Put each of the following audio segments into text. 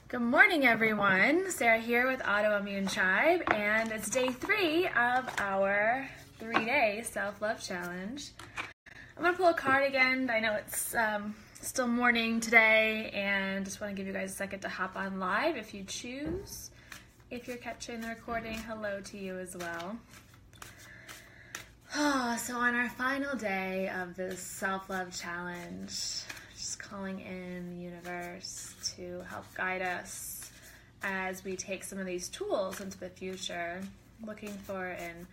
Good morning, everyone. Sarah here with Autoimmune Tribe, and it's day 3 of our 3-day self-love challenge. I'm going to pull a card again. I know it's still morning today, and just want to give you guys a second to hop on live if you choose. If you're catching the recording, hello to you as well. So on our final day of this self-love challenge, just calling in the universe to help guide us as we take some of these tools into the future, looking for an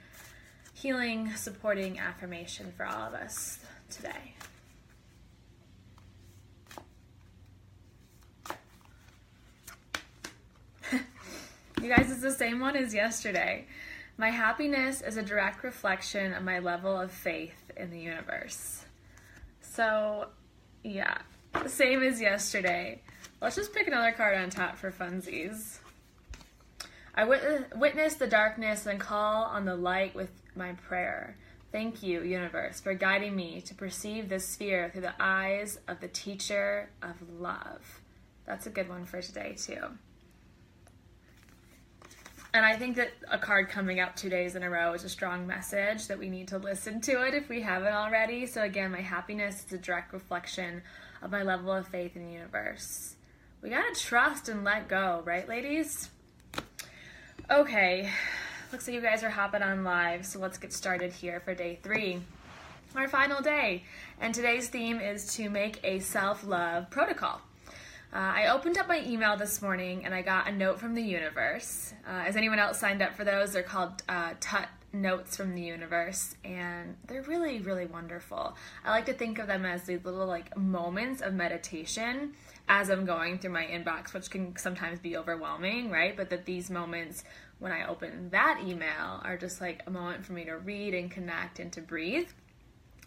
healing, supporting affirmation for all of us today. You guys, it's the same one as yesterday. My happiness is a direct reflection of my level of faith in the universe. So, yeah, same as yesterday. Let's just pick another card on top for funsies. I witness the darkness and call on the light with my prayer. Thank you, universe, for guiding me to perceive this sphere through the eyes of the teacher of love. That's a good one for today, too. And I think that a card coming up 2 days in a row is a strong message that we need to listen to it if we haven't already. So again, my happiness is a direct reflection of my level of faith in the universe. We gotta trust and let go, right, ladies? Okay, looks like you guys are hopping on live, so let's get started here for day 3, our final day. And today's theme is to make a self-love protocol. I opened up my email this morning and I got a note from the universe. Has anyone else signed up for those? They're called Tut Notes from the Universe, and they're really, really wonderful. I like to think of them as these little moments of meditation as I'm going through my inbox, which can sometimes be overwhelming, right? But that these moments when I open that email are just like a moment for me to read and connect and to breathe.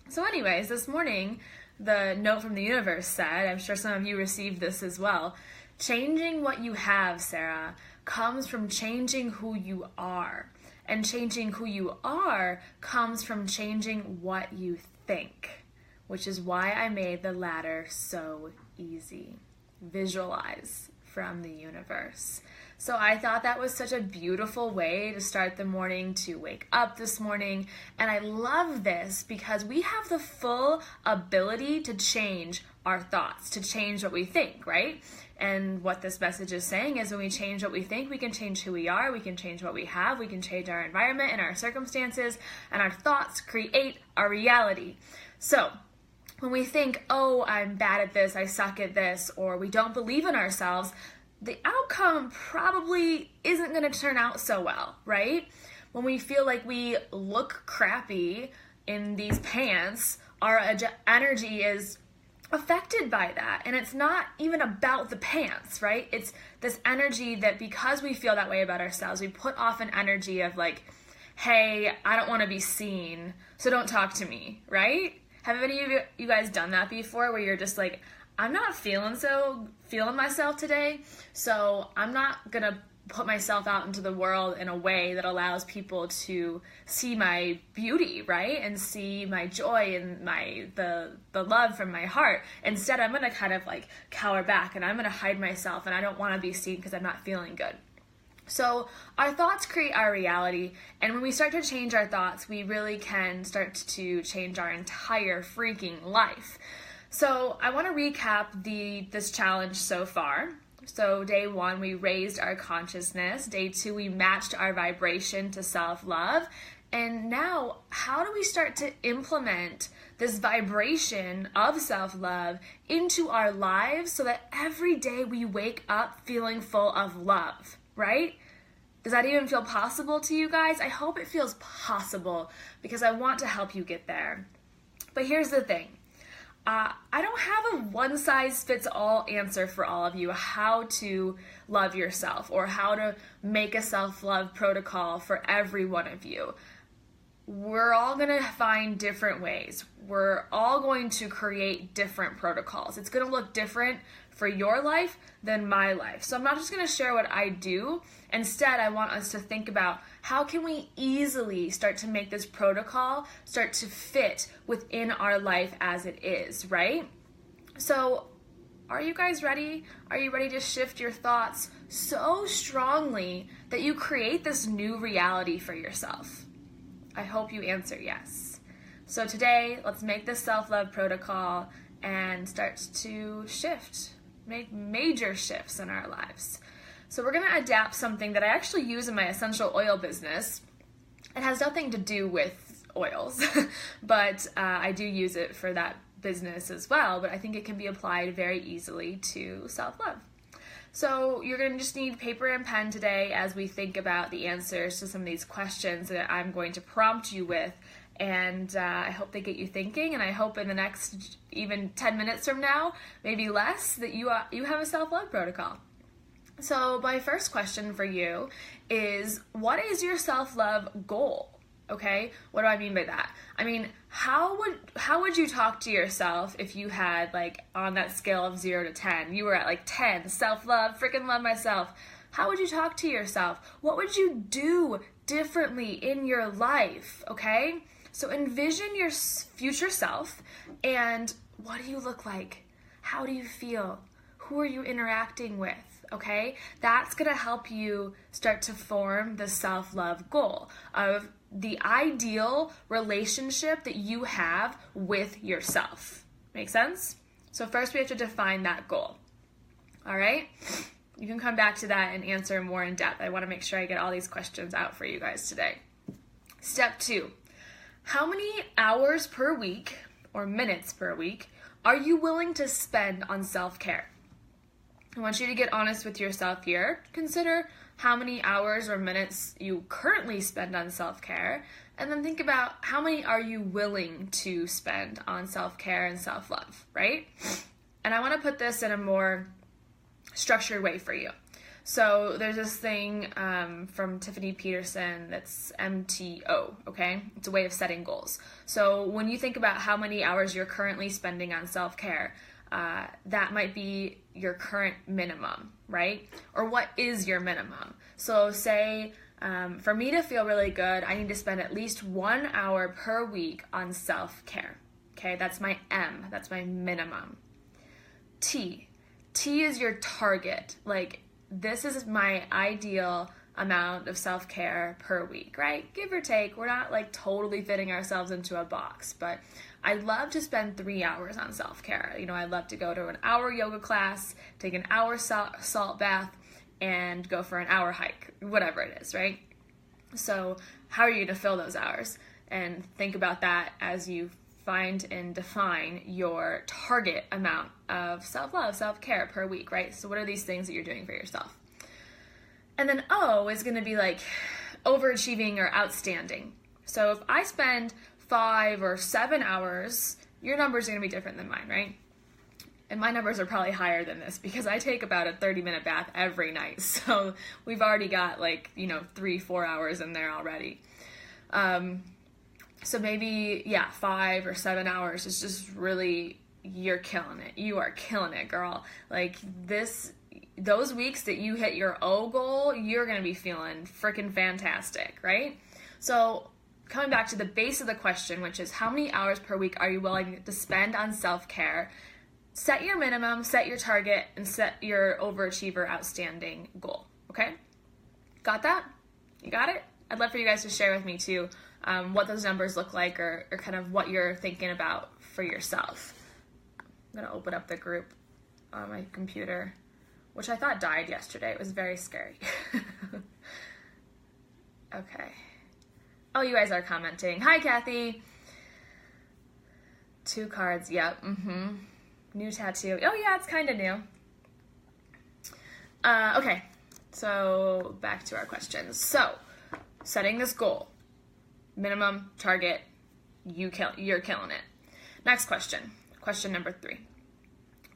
So anyways, this morning, the note from the universe said, I'm sure some of you received this as well, changing what you have, Sarah, comes from changing who you are. And changing who you are comes from changing what you think, which is why I made the latter so easy. Visualize from the universe. So I thought that was such a beautiful way to start the morning, to wake up this morning. And I love this because we have the full ability to change our thoughts, to change what we think, right? And what this message is saying is when we change what we think, we can change who we are, we can change what we have, we can change our environment and our circumstances, and our thoughts create our reality. So when we think, oh, I'm bad at this, I suck at this, or we don't believe in ourselves, the outcome probably isn't going to turn out so well, right? When we feel like we look crappy in these pants, our energy is affected by that. And it's not even about the pants, right? It's this energy that because we feel that way about ourselves, we put off an energy of like, hey, I don't want to be seen, so don't talk to me, right? Have any of you guys done that before where you're just like, I'm not feeling myself today, so I'm not going to put myself out into the world in a way that allows people to see my beauty, right? And see my joy and the love from my heart. Instead, I'm going to kind of cower back and I'm going to hide myself and I don't want to be seen because I'm not feeling good. So our thoughts create our reality, and when we start to change our thoughts, we really can start to change our entire freaking life. So I want to recap this challenge so far. So day 1, we raised our consciousness. Day 2, we matched our vibration to self-love. And now, how do we start to implement this vibration of self-love into our lives so that every day we wake up feeling full of love, right? Does that even feel possible to you guys? I hope it feels possible because I want to help you get there. But here's the thing. I don't have a one-size-fits-all answer for all of you how to love yourself or how to make a self-love protocol for every one of you. We're all going to find different ways. We're all going to create different protocols. It's going to look different for your life than my life. So I'm not just going to share what I do. Instead, I want us to think about how can we easily start to make this protocol start to fit within our life as it is, right? So Are you guys ready? Are you ready to shift your thoughts so strongly that you create this new reality for yourself? I hope you answer yes. So today, let's make this self-love protocol and start to shift, make major shifts in our lives. So we're going to adapt something that I actually use in my essential oil business. It has nothing to do with oils, but I do use it for that business as well, but I think it can be applied very easily to self-love. So you're going to just need paper and pen today as we think about the answers to some of these questions that I'm going to prompt you with, and I hope they get you thinking, and I hope in the next even 10 minutes from now, maybe less, that you have a self-love protocol. So my first question for you is, what is your self-love goal? Okay, what do I mean by that? I mean, how would you talk to yourself if you had, like, on that scale of 0 to 10, you were at like 10, self-love, freaking love myself. How would you talk to yourself? What would you do differently in your life? Okay, so envision your future self, and what do you look like? How do you feel? Who are you interacting with? Okay, that's gonna help you start to form the self-love goal of the ideal relationship that you have with yourself. Make sense? So first we have to define that goal. All right? You can come back to that and answer more in depth. I want to make sure I get all these questions out for you guys today. Step 2. How many hours per week or minutes per week are you willing to spend on self-care? I want you to get honest with yourself here. Consider how many hours or minutes you currently spend on self-care, and then think about how many are you willing to spend on self-care and self-love, right? And I want to put this in a more structured way for you. So there's this thing from Tiffany Peterson that's MTO, okay? It's a way of setting goals. So when you think about how many hours you're currently spending on self-care, that might be your current minimum, right? Or what is your minimum? So say, for me to feel really good, I need to spend at least 1 hour per week on self-care. Okay, that's my M, that's my minimum. T is your target. Like, this is my ideal amount of self-care per week, right? Give or take. We're not like totally fitting ourselves into a box, but I love to spend 3 hours on self-care. You know, I love to go to an hour yoga class, take an hour salt bath, and go for an hour hike, whatever it is, right? So how are you going to fill those hours? And think about that as you find and define your target amount of self-love, self-care per week, right? So what are these things that you're doing for yourself? And then O is going to be like overachieving or outstanding. So if I spend 5 or 7 hours, your numbers are going to be different than mine, right? And my numbers are probably higher than this because I take about a 30-minute bath every night. So we've already got 3-4 hours in there already. So maybe, 5 or 7 hours is just really, you're killing it. You are killing it, girl. Like those weeks that you hit your O goal, you're going to be feeling freaking fantastic, right? So coming back to the base of the question, which is how many hours per week are you willing to spend on self-care? Set your minimum, set your target, and set your overachiever outstanding goal, okay? Got that? You got it? I'd love for you guys to share with me too what those numbers look like or kind of what you're thinking about for yourself. I'm going to open up the group on my computer, which I thought died yesterday. It was very scary. Okay. Oh, you guys are commenting. Hi, Kathy. 2 cards. Yep. New tattoo. Oh, yeah, it's kind of new. Okay. So back to our questions. So setting this goal. Minimum, target, you're killing it. Next question. Question number 3.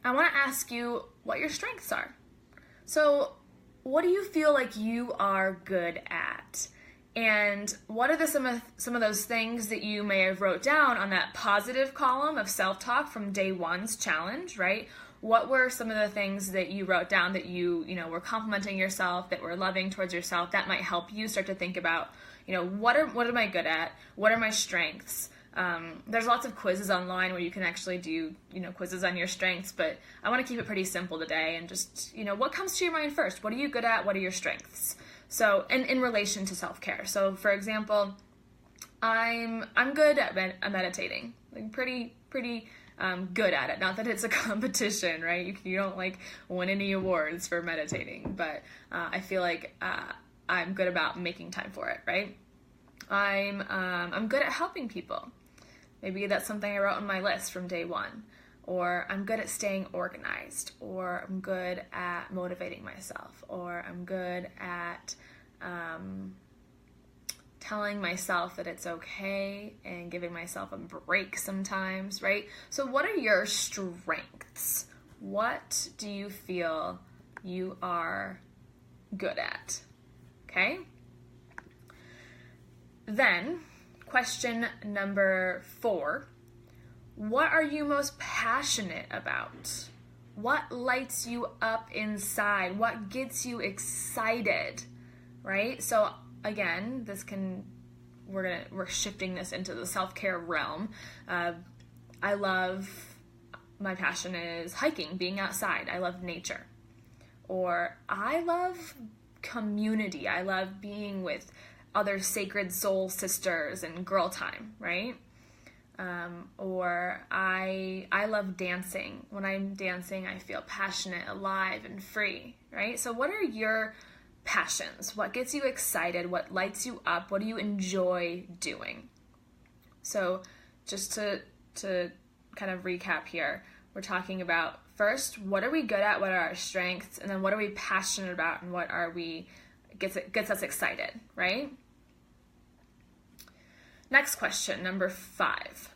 I want to ask you what your strengths are. So what do you feel like you are good at? And what are some of those things that you may have wrote down on that positive column of self-talk from day 1's challenge, right? What were some of the things that you wrote down that you were complimenting yourself, that were loving towards yourself, that might help you start to think about, what am I good at? What are my strengths? There's lots of quizzes online where you can actually do, quizzes on your strengths, but I want to keep it pretty simple today and just, what comes to your mind first? What are you good at? What are your strengths? So, and in relation to self-care. So, for example, I'm good at meditating. Like pretty good at it. Not that it's a competition, right? You don't like win any awards for meditating, but I feel like I'm good about making time for it, right? I'm good at helping people. Maybe that's something I wrote on my list from day one. Or I'm good at staying organized. Or I'm good at motivating myself. Or I'm good at telling myself that it's okay and giving myself a break sometimes, right? So what are your strengths? What do you feel you are good at? Okay? Then, question number 4, what are you most passionate about? What lights you up inside? What gets you excited, right? So again, we're shifting this into the self-care realm. My passion is hiking, being outside. I love nature. Or I love community. I love being with other sacred soul sisters and girl time, right? Or I love dancing. When I'm dancing, I feel passionate, alive, and free, right? So what are your passions? What gets you excited? What lights you up? What do you enjoy doing? So just to kind of recap here, we're talking about first, what are we good at? What are our strengths? And then what are we passionate about? And what are we gets us excited, right? Next question, number 5.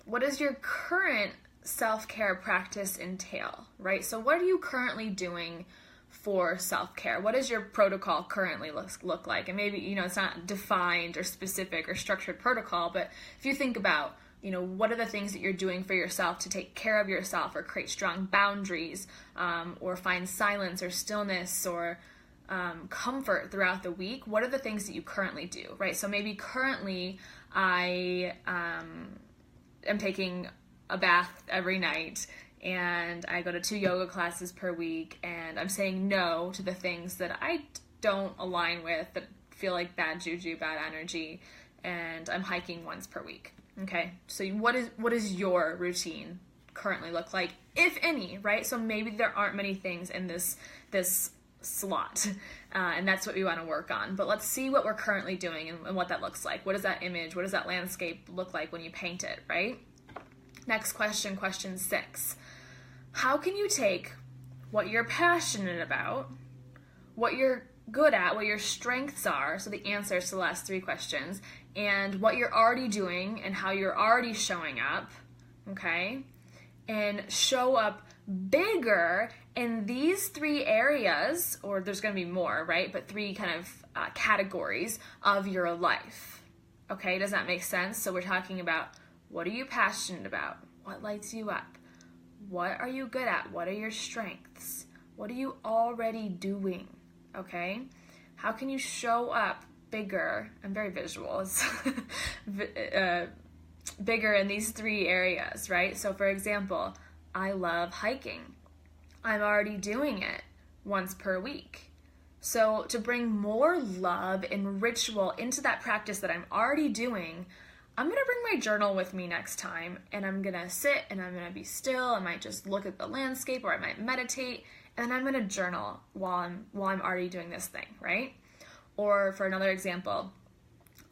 What does your current self-care practice entail, right? So what are you currently doing for self-care? What does your protocol currently look like? And maybe, it's not defined or specific or structured protocol, but if you think about, what are the things that you're doing for yourself to take care of yourself or create strong boundaries, or find silence or stillness or comfort throughout the week? What are the things that you currently do, right? So maybe currently I am taking a bath every night, and I go to 2 yoga classes per week, and I'm saying no to the things that I don't align with, that feel like bad juju, bad energy, and I'm hiking once per week. Okay, so what is your routine currently look like, if any, right? So maybe there aren't many things in this slot, and that's what we want to work on. But let's see what we're currently doing and what that looks like. What does that image, what does that landscape look like when you paint it, right? Next question, question 6. How can you take what you're passionate about, what you're good at, what your strengths are, so the answers to the last 3 questions, and what you're already doing and how you're already showing up, okay, and show up bigger in these 3 areas, or there's going to be more, right, but 3 kind of categories of your life, okay? Does that make sense? So we're talking about, what are you passionate about? What lights you up? What are you good at? What are your strengths? What are you already doing? Okay? How can you show up bigger? I'm very visual. Bigger in these 3 areas, right? So for example, I love hiking. I'm already doing it once per week. So to bring more love and ritual into that practice that I'm already doing, I'm going to bring my journal with me next time, and I'm going to sit and I'm going to be still. I might just look at the landscape, or I might meditate, and then I'm going to journal while I'm already doing this thing, right? Or for another example,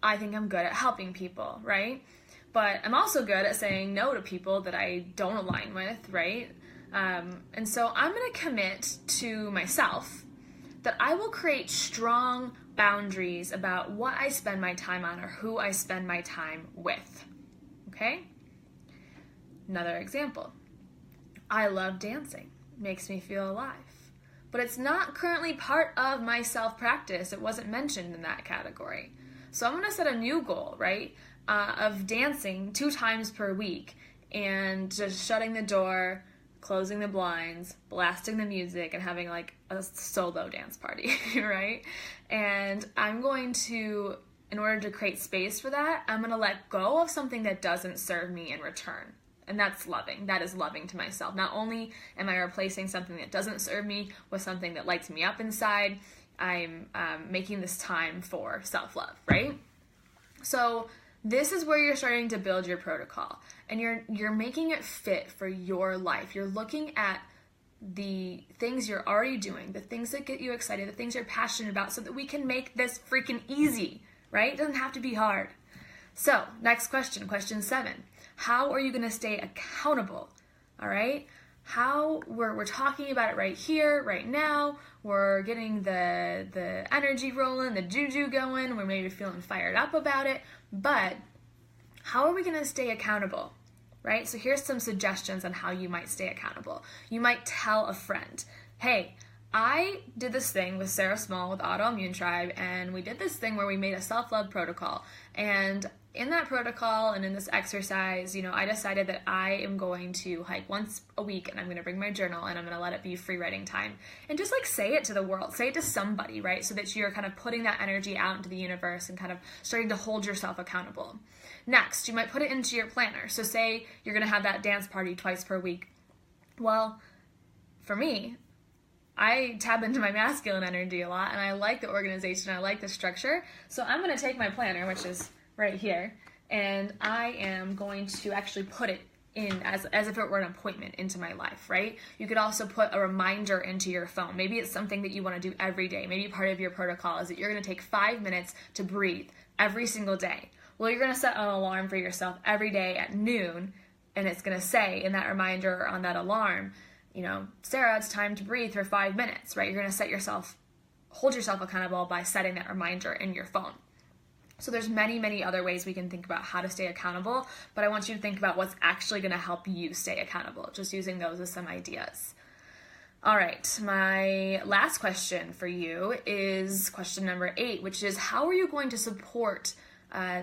I think I'm good at helping people, right? But I'm also good at saying no to people that I don't align with, right? And so I'm going to commit to myself that I will create strong boundaries about what I spend my time on or who I spend my time with, okay? Another example, I love dancing. Makes me feel alive. But it's not currently part of my self-practice. It wasn't mentioned in that category. So I'm going to set a new goal, right, of dancing 2 times per week and just shutting the door, closing the blinds, blasting the music, and having like a solo dance party, right? And I'm going to in order to create space for that, I'm going to let go of something that doesn't serve me in return. And that's loving. That is loving to myself. Not only am I replacing something that doesn't serve me with something that lights me up inside, I'm making this time for self-love, right? So this is where you're starting to build your protocol, and you're making it fit for your life. You're looking at the things you're already doing, the things that get you excited, the things you're passionate about, so that we can make this freaking easy, right? It doesn't have to be hard. So next question, question 7. How are you going to stay accountable? All right. How we're talking about it right here, right now. We're getting the energy rolling, the juju going. We're maybe feeling fired up about it. But how are we going to stay accountable? Right? So here's some suggestions on how you might stay accountable. You might tell a friend, hey, I did this thing with Sarah Small with Autoimmune Tribe, and we did this thing where we made a self-love protocol. And in that protocol and in this exercise, I decided that I am going to hike once a week, and I'm going to bring my journal, and I'm going to let it be free writing time. And just say it to the world, say it to somebody, right? So that you're kind of putting that energy out into the universe and kind of starting to hold yourself accountable. Next, you might put it into your planner. So say you're going to have that dance party twice per week. Well, for me, I tap into my masculine energy a lot, and I like the organization, I like the structure. So I'm going to take my planner, which is right here, and I am going to actually put it in as if it were an appointment into my life, right? You could also put a reminder into your phone. Maybe it's something that you want to do every day. Maybe part of your protocol is that you're going to take 5 minutes to breathe every single day. Well, you're going to set an alarm for yourself every day at noon, and it's going to say in that reminder on that alarm, Sarah, it's time to breathe for 5 minutes, right? You're going to hold yourself accountable by setting that reminder in your phone. So there's many, many other ways we can think about how to stay accountable, but I want you to think about what's actually going to help you stay accountable, just using those as some ideas. All right, my last question for you is question number 8, which is how are you going to support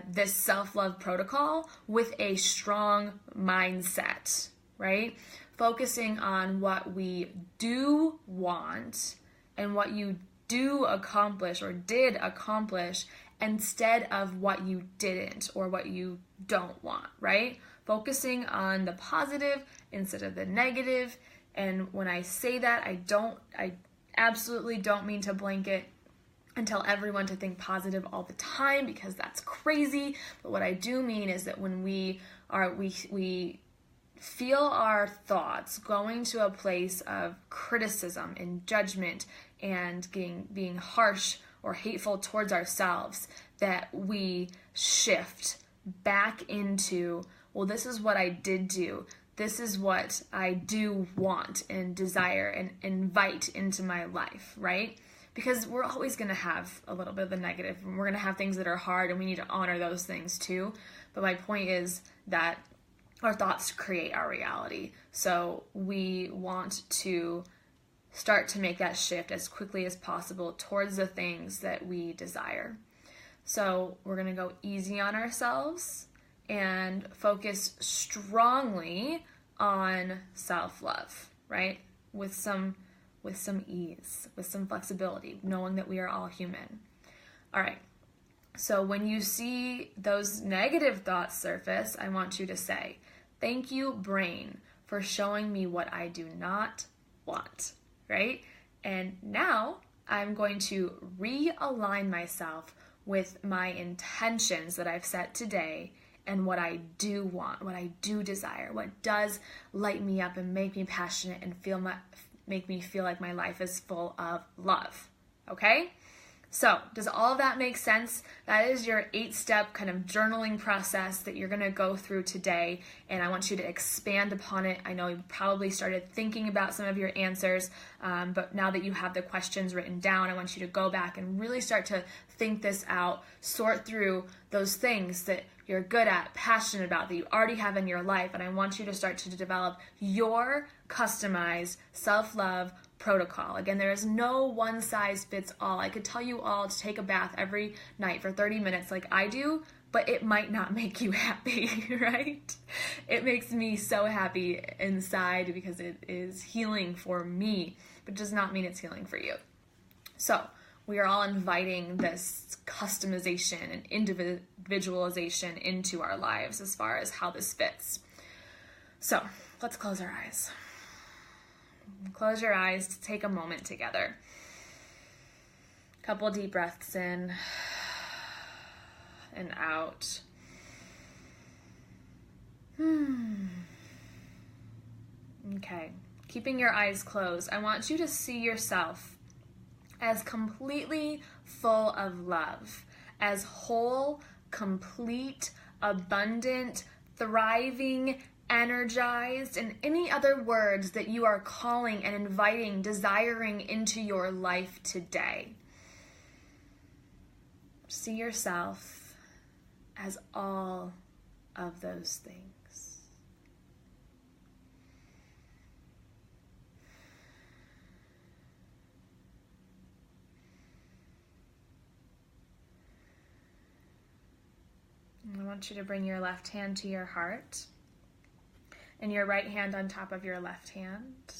this self-love protocol with a strong mindset, right? Focusing on what we do want and what you do accomplish or did accomplish instead of what you didn't or what you don't want, right? Focusing on the positive instead of the negative. And when I say that, I absolutely don't mean to blanket and tell everyone to think positive all the time, because that's crazy. But what I do mean is that when we feel our thoughts going to a place of criticism and judgment and being harsh or hateful towards ourselves, that we shift back into, well, this is what I did do. This is what I do want and desire and invite into my life, right? Because we're always going to have a little bit of the negative, and we're going to have things that are hard, and we need to honor those things too. But my point is that our thoughts create our reality. So we want to start to make that shift as quickly as possible towards the things that we desire. So we're going to go easy on ourselves and focus strongly on self-love, right? With some ease, with some flexibility, knowing that we are all human. All right. So when you see those negative thoughts surface, I want you to say, thank you, brain, for showing me what I do not want, right? And now I'm going to realign myself with my intentions that I've set today and what I do want, what I do desire, what does light me up and make me passionate and make me feel like my life is full of love, okay? So does all of that make sense? That is your 8-step kind of journaling process that you're going to go through today, and I want you to expand upon it. I know you probably started thinking about some of your answers, but now that you have the questions written down, I want you to go back and really start to think this out, sort through those things that you're good at, passionate about, that you already have in your life, and I want you to start to develop your customized self-love protocol. Again, there is no one size fits all. I could tell you all to take a bath every night for 30 minutes like I do, but it might not make you happy, right? It makes me so happy inside because it is healing for me, but it does not mean it's healing for you. So we are all inviting this customization and individualization into our lives as far as how this fits. So let's close our eyes. Close your eyes to take a moment together. Couple deep breaths in and out. Okay, keeping your eyes closed, I want you to see yourself as completely full of love, as whole, complete, abundant, thriving, energized, and any other words that you are calling and inviting, desiring into your life today. See yourself as all of those things. I want you to bring your left hand to your heart and your right hand on top of your left hand.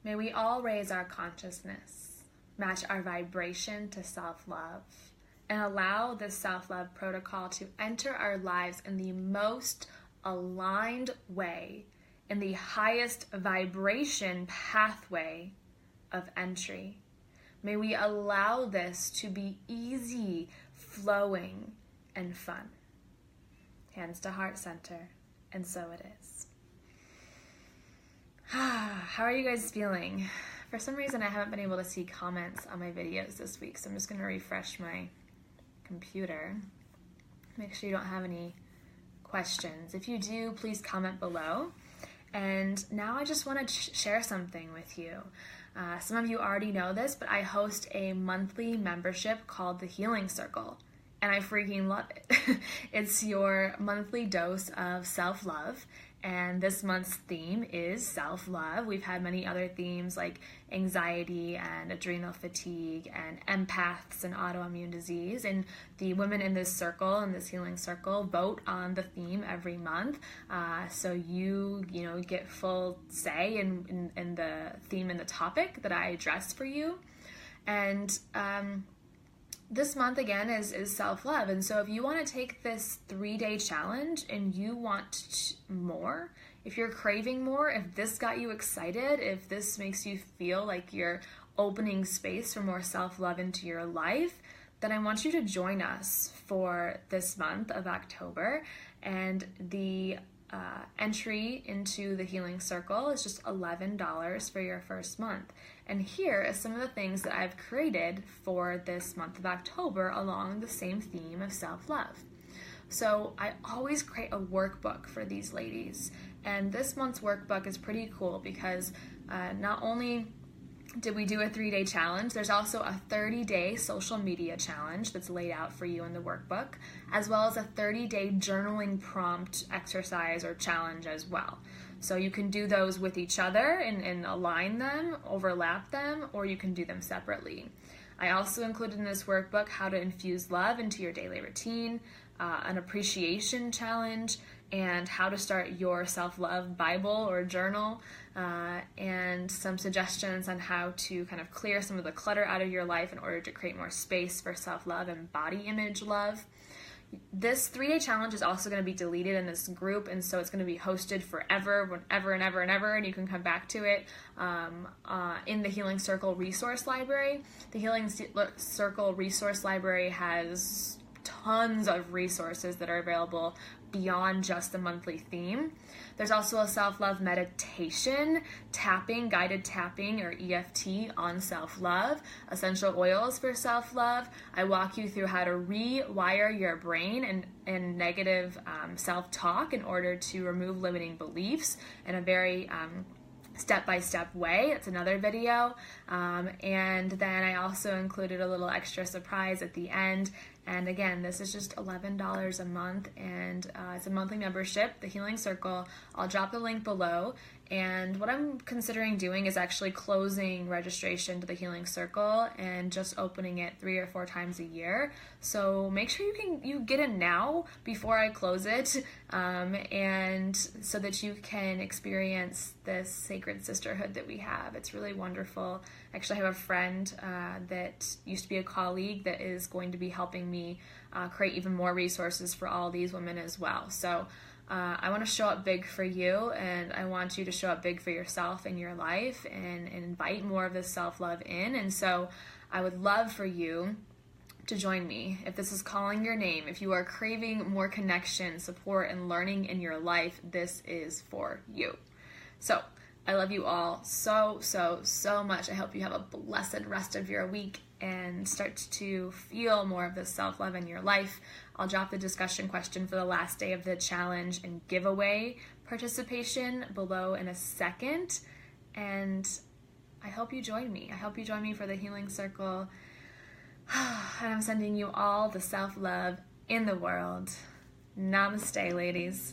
May we all raise our consciousness, match our vibration to self-love, and allow this self-love protocol to enter our lives in the most aligned way, in the highest vibration pathway of entry. May we allow this to be easy, flowing, and fun. Hands to heart center, and so it is. How are you guys feeling? For some reason, I haven't been able to see comments on my videos this week, so I'm just going to refresh my computer. Make sure you don't have any questions. If you do, please comment below. And now I just want to share something with you. Some of you already know this, but I host a monthly membership called the Healing Circle. And I freaking love it. It's your monthly dose of self-love. And this month's theme is self-love. We've had many other themes like anxiety and adrenal fatigue and empaths and autoimmune disease. And the women in this circle, in this healing circle, vote on the theme every month. So you get full say in the theme and the topic that I address for you. And this month, again, is self-love. And so if you want to take this 3-day challenge and you want more, if you're craving more, if this got you excited, if this makes you feel like you're opening space for more self-love into your life, then I want you to join us for this month of October. And the entry into the Healing Circle is just $11 for your first month. And here is some of the things that I've created for this month of October along the same theme of self-love. So I always create a workbook for these ladies. And this month's workbook is pretty cool because not only did we do a 3-day challenge, there's also a 30-day social media challenge that's laid out for you in the workbook, as well as a 30-day journaling prompt exercise or challenge as well. So you can do those with each other and align them, overlap them, or you can do them separately. I also included in this workbook how to infuse love into your daily routine, an appreciation challenge, and how to start your self-love Bible or journal, and some suggestions on how to kind of clear some of the clutter out of your life in order to create more space for self-love and body image love. This 3-day challenge is also going to be deleted in this group, and so it's going to be hosted forever, whenever and ever and ever, and you can come back to it in the Healing Circle Resource Library. The Healing Circle Resource Library has tons of resources that are available beyond just the monthly theme. There's also a self-love meditation, guided tapping or EFT on self-love, essential oils for self-love. I walk you through how to rewire your brain and negative self-talk in order to remove limiting beliefs in a very step-by-step way. It's another video. And then I also included a little extra surprise at the end. And again, this is just $11 a month, and it's a monthly membership, the Healing Circle. I'll drop the link below, And what I'm considering doing is actually closing registration to the Healing Circle and just opening it 3 or 4 times a year. So make sure you get in now before I close it, and so that you can experience this sacred sisterhood that we have. It's really wonderful. Actually, I have a friend that used to be a colleague that is going to be helping me create even more resources for all these women as well. So I want to show up big for you, and I want you to show up big for yourself in your life and invite more of this self-love in. And so I would love for you to join me. If this is calling your name, if you are craving more connection, support, and learning in your life, this is for you. So I love you all so much. I hope you have a blessed rest of your week and start to feel more of this self-love in your life. I'll drop the discussion question for the last day of the challenge and giveaway participation below in a second. And I hope you join me. I hope you join me for the Healing Circle. And I'm sending you all the self-love in the world. Namaste, ladies.